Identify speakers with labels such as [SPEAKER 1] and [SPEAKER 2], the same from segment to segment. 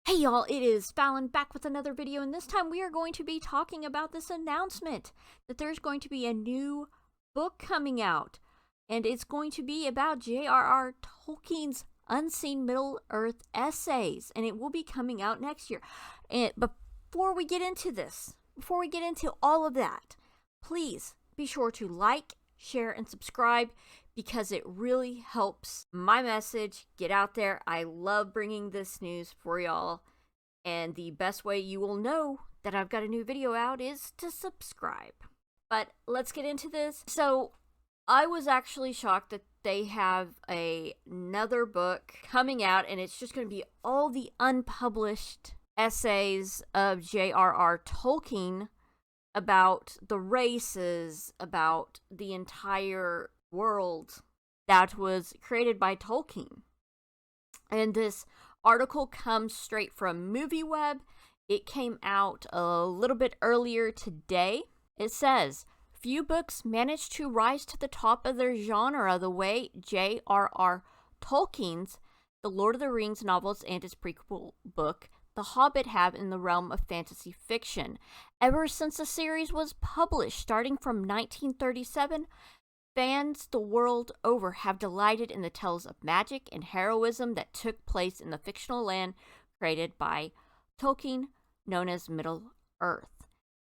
[SPEAKER 1] Hey y'all, it is Phalon back with another video, and this time we are going to be talking about this announcement that there's going to be a new book coming out, and it's going to be about J.R.R. Tolkien's Unseen Middle-earth essays, and it will be coming out next year. And before we get into this, before we get into all of that, please be sure to like, share, and subscribe, because it really helps my message get out there. I love bringing this news for y'all, and the best way you will know that I've got a new video out is to subscribe. But let's get into this. So I was actually shocked that they have another book coming out, and it's just going to be all the unpublished essays of J.R.R. Tolkien about the races, about the entire world that was created by Tolkien. And this article comes straight from MovieWeb. It came out a little bit earlier today. It says, few books managed to rise to the top of their genre the way J.R.R. Tolkien's The Lord of the Rings novels and his prequel book, The Hobbit, have in the realm of fantasy fiction. Ever since the series was published, starting from 1937, fans the world over have delighted in the tales of magic and heroism that took place in the fictional land created by Tolkien, known as Middle-earth.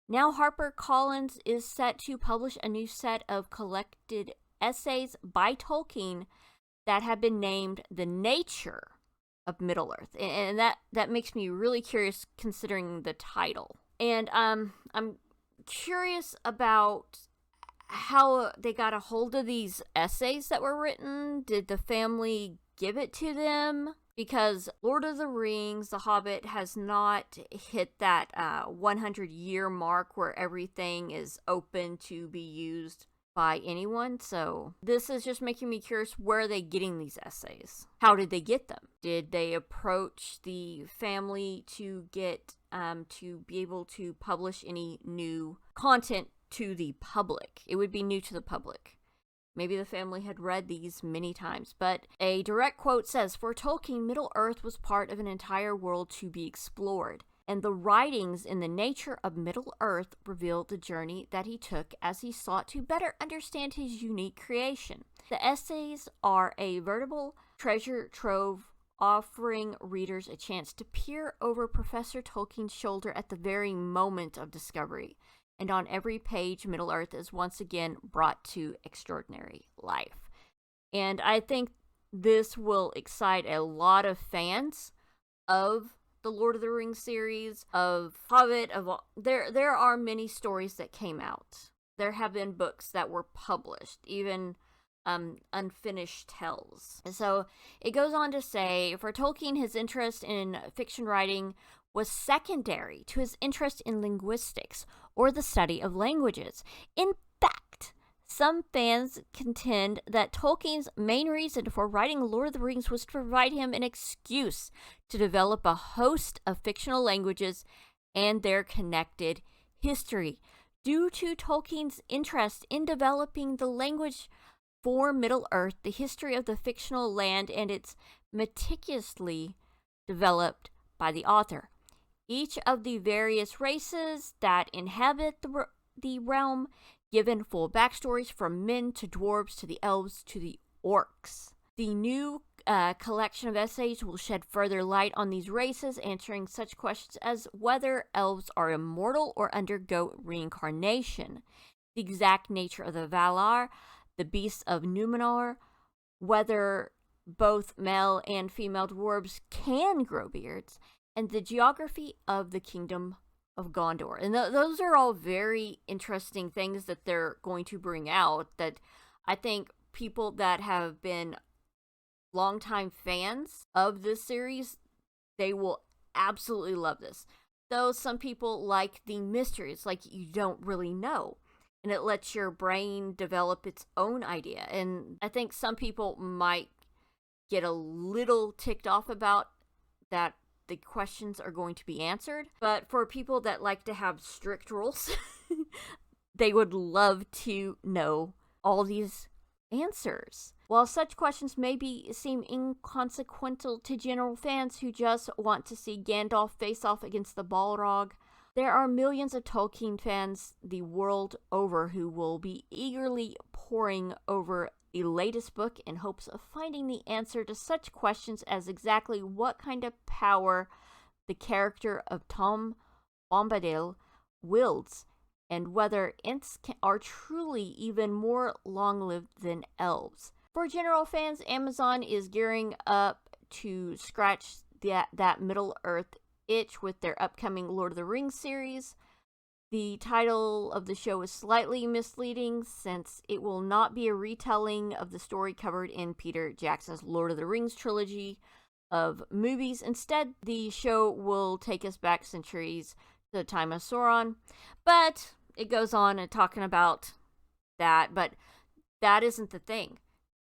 [SPEAKER 1] Now HarperCollins is set to publish a new set of collected essays by Tolkien that have been named The Nature of Middle-earth. And that makes me really curious considering the title. And I'm curious about how they got a hold of these essays that were written. Did the family give it to them? Because Lord of the Rings, The Hobbit, has not hit that 100-year mark where everything is open to be used by anyone. So this is just making me curious, where are they getting these essays? How did they get them? Did they approach the family to get to be able to publish any new content to the public? It would be new to the public. Maybe the family had read these many times, but a direct quote says, for Tolkien, Middle-earth was part of an entire world to be explored, and the writings in The Nature of Middle-earth revealed the journey that he took as he sought to better understand his unique creation. The essays are a veritable treasure trove, offering readers a chance to peer over Professor Tolkien's shoulder at the very moment of discovery. And on every page, Middle-earth is once again brought to extraordinary life. And I think this will excite a lot of fans of the Lord of the Rings series, of Hobbit, there are many stories that came out. There have been books that were published, even unfinished tales. So it goes on to say, for Tolkien, his interest in fiction writing was secondary to his interest in linguistics or the study of languages. In fact, some fans contend that Tolkien's main reason for writing Lord of the Rings was to provide him an excuse to develop a host of fictional languages and their connected history. Due to Tolkien's interest in developing the language for Middle-earth, the history of the fictional land, and it's meticulously developed by the author. Each of the various races that inhabit the realm, given full backstories from men to dwarves to the elves to the orcs. The new collection of essays will shed further light on these races, answering such questions as whether elves are immortal or undergo reincarnation, the exact nature of the Valar, the beasts of Numenor, whether both male and female dwarves can grow beards, and the geography of the Kingdom of Gondor. And those are all very interesting things that they're going to bring out, that I think people that have been longtime fans of this series, they will absolutely love this. Though some people like the mysteries, like you don't really know, and it lets your brain develop its own idea. And I think some people might get a little ticked off about that the questions are going to be answered. But for people that like to have strict rules, they would love to know all these answers. While such questions seem inconsequential to general fans who just want to see Gandalf face off against the Balrog, there are millions of Tolkien fans the world over who will be eagerly poring over the latest book in hopes of finding the answer to such questions as exactly what kind of power the character of Tom Bombadil wields, and whether Ents are truly even more long-lived than elves. For general fans, Amazon is gearing up to scratch that Middle-earth itch with their upcoming Lord of the Rings series. The title of the show is slightly misleading since it will not be a retelling of the story covered in Peter Jackson's Lord of the Rings trilogy of movies. Instead, the show will take us back centuries to the time of Sauron. But it goes on and talking about that, but that isn't the thing.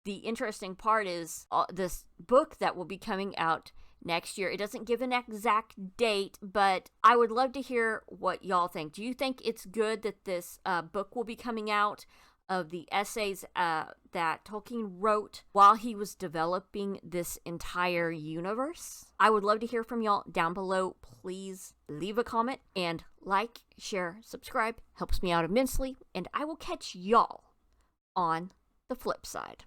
[SPEAKER 1] The interesting part is this book that will be coming out next year. It doesn't give an exact date, but I would love to hear what y'all think. Do you think it's good that this book will be coming out of the essays that Tolkien wrote while he was developing this entire universe? I would love to hear from y'all down below. Please leave a comment and like, share, subscribe. Helps me out immensely, and I will catch y'all on the flip side.